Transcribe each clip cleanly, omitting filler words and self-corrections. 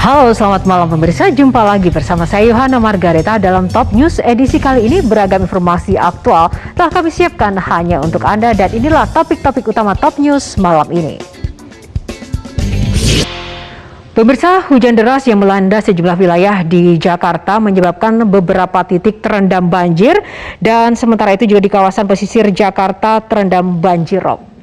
Halo, selamat malam pemirsa. Jumpa lagi bersama saya Yohana Margareta dalam Top News edisi kali ini. Beragam informasi aktual telah kami siapkan hanya untuk Anda dan inilah topik-topik utama Top News malam ini. Pemirsa, hujan deras yang melanda sejumlah wilayah di Jakarta menyebabkan beberapa titik terendam banjir dan sementara itu juga di kawasan pesisir Jakarta terendam banjir rob.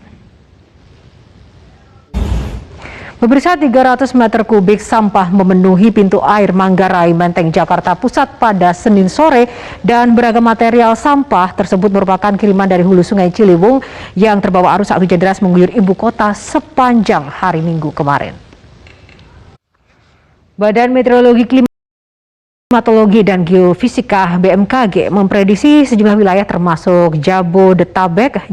Pemirsa, 300 meter kubik sampah memenuhi pintu air Manggarai, Menteng, Jakarta Pusat pada Senin sore dan beragam material sampah tersebut merupakan kiriman dari hulu Sungai Ciliwung yang terbawa arus saat hujan deras mengguyur ibu kota sepanjang hari Minggu kemarin. Badan Meteorologi, Klimatologi dan Geofisika BMKG memprediksi sejumlah wilayah termasuk Jabodetabek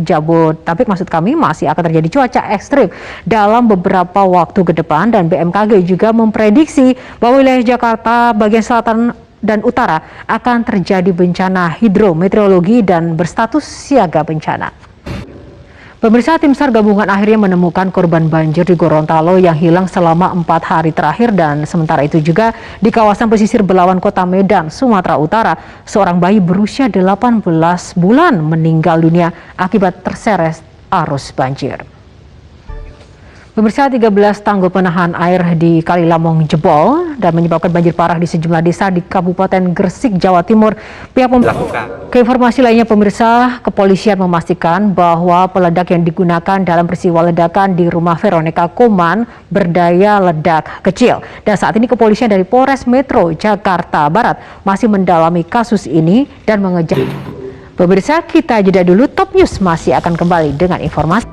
maksud kami masih akan terjadi cuaca ekstrim dalam beberapa waktu ke depan, dan BMKG juga memprediksi bahwa wilayah Jakarta bagian selatan dan utara akan terjadi bencana hidrometeorologi dan berstatus siaga bencana. Pemirsa, tim SAR gabungan akhirnya menemukan korban banjir di Gorontalo yang hilang selama 4 hari terakhir, dan sementara itu juga di kawasan pesisir Belawan, Kota Medan, Sumatera Utara, seorang bayi berusia 18 bulan meninggal dunia akibat terseret arus banjir. Pemirsa, 13 tanggul penahan air di Kalilamong jebol dan menyebabkan banjir parah di sejumlah desa di Kabupaten Gresik, Jawa Timur. Keinformasi lainnya, pemirsa, kepolisian memastikan bahwa peledak yang digunakan dalam peristiwa ledakan di rumah Veronica Koman berdaya ledak kecil. Dan saat ini kepolisian dari Polres Metro Jakarta Barat masih mendalami kasus ini dan mengejar. Pemirsa, kita jeda dulu. Top News masih akan kembali dengan informasi.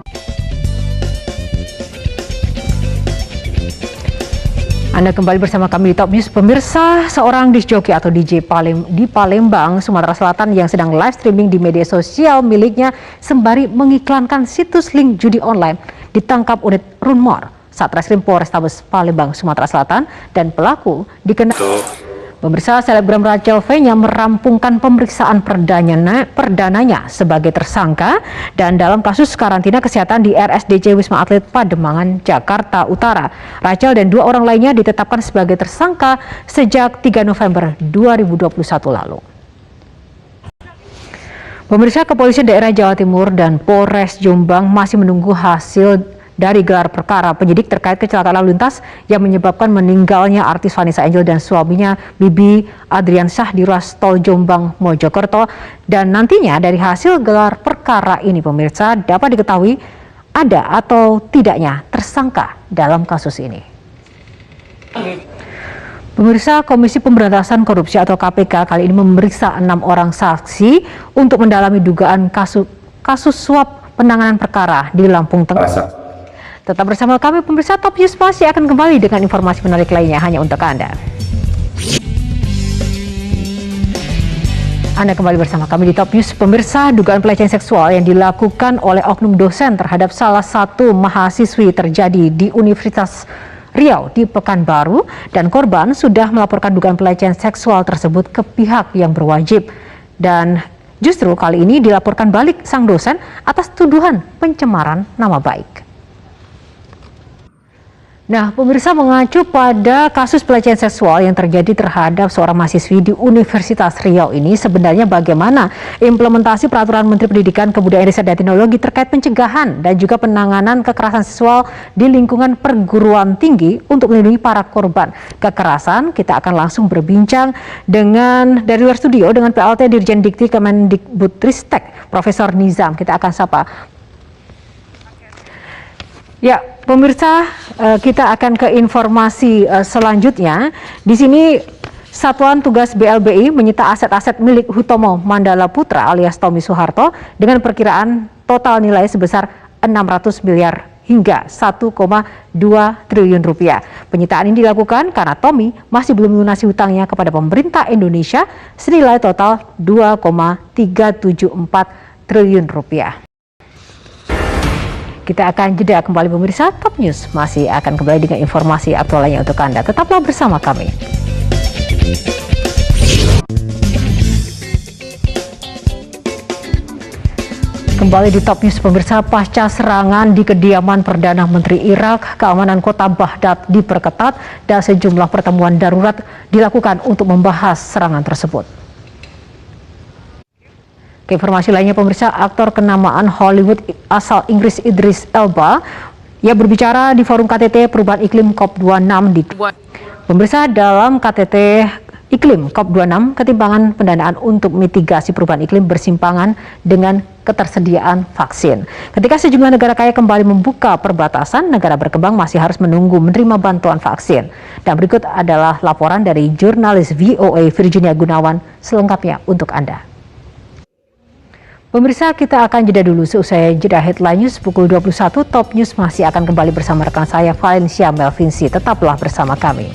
Anda kembali bersama kami di Top News. Pemirsa, seorang disc jockey atau DJ di Palembang, Sumatera Selatan yang sedang live streaming di media sosial miliknya sembari mengiklankan situs link judi online ditangkap unit Runmor Satreskrim Polrestabes Palembang, Sumatera Selatan, dan pelaku dikenal. Pemirsa, selebgram Rachel V-nya merampungkan pemeriksaan perdananya sebagai tersangka dan dalam kasus karantina kesehatan di RSDC Wisma Atlet Pademangan, Jakarta Utara. Rachel dan 2 orang lainnya ditetapkan sebagai tersangka sejak 3 November 2021 lalu. Pemirsa, kepolisian daerah Jawa Timur dan Polres Jombang masih menunggu hasil dari gelar perkara penyidik terkait kecelakaan lalu lintas yang menyebabkan meninggalnya artis Vanessa Angel dan suaminya Bibi Adriansyah di ruas tol Jombang Mojokerto, dan nantinya dari hasil gelar perkara ini pemirsa dapat diketahui ada atau tidaknya tersangka dalam kasus ini. Pemirsa, Komisi Pemberantasan Korupsi atau KPK kali ini memeriksa 6 orang saksi untuk mendalami dugaan kasus suap penanganan perkara di Lampung Tengah. Tetap bersama kami pemirsa, Top News masih akan kembali dengan informasi menarik lainnya hanya untuk Anda. Anda kembali bersama kami di Top News. Pemirsa, dugaan pelecehan seksual yang dilakukan oleh oknum dosen terhadap salah satu mahasiswi terjadi di Universitas Riau di Pekanbaru, dan korban sudah melaporkan dugaan pelecehan seksual tersebut ke pihak yang berwajib. Dan justru kali ini dilaporkan balik sang dosen atas tuduhan pencemaran nama baik. Nah, pemirsa, mengacu pada kasus pelecehan seksual yang terjadi terhadap seorang mahasiswi di Universitas Riau ini, sebenarnya bagaimana implementasi peraturan Menteri Pendidikan, Kebudayaan, Riset dan Teknologi terkait pencegahan dan juga penanganan kekerasan seksual di lingkungan perguruan tinggi untuk melindungi para korban kekerasan. Kita akan langsung berbincang dari luar studio dengan PLT Dirjen Dikti Kemendikbudristek, Profesor Nizam. Kita akan sapa. Ya, pemirsa, kita akan ke informasi selanjutnya. Di sini Satuan Tugas BLBI menyita aset-aset milik Hutomo Mandala Putra alias Tommy Soeharto dengan perkiraan total nilai sebesar 600 miliar hingga 1,2 triliun rupiah. Penyitaan ini dilakukan karena Tommy masih belum melunasi hutangnya kepada pemerintah Indonesia senilai total 2,374 triliun rupiah. Kita akan jeda kembali pemirsa. Top News masih akan kembali dengan informasi aktual lainnya untuk Anda. Tetaplah bersama kami. Kembali di Top News pemirsa, pasca serangan di kediaman Perdana Menteri Irak, keamanan kota Baghdad diperketat dan sejumlah pertemuan darurat dilakukan untuk membahas serangan tersebut. Informasi lainnya pemirsa, aktor kenamaan Hollywood asal Inggris Idris Elba ia berbicara di forum KTT Perubahan Iklim COP26 di pemirsa. Dalam KTT Iklim COP26, ketimpangan pendanaan untuk mitigasi perubahan iklim bersimpangan dengan ketersediaan vaksin. Ketika sejumlah negara kaya kembali membuka perbatasan, negara berkembang masih harus menunggu menerima bantuan vaksin. Dan berikut adalah laporan dari jurnalis VOA Virginia Gunawan selengkapnya untuk Anda. Pemirsa, kita akan jeda dulu. Seusai jeda headline news pukul 21, Top News masih akan kembali bersama rekan saya Valencia Melvinci. Tetaplah bersama kami.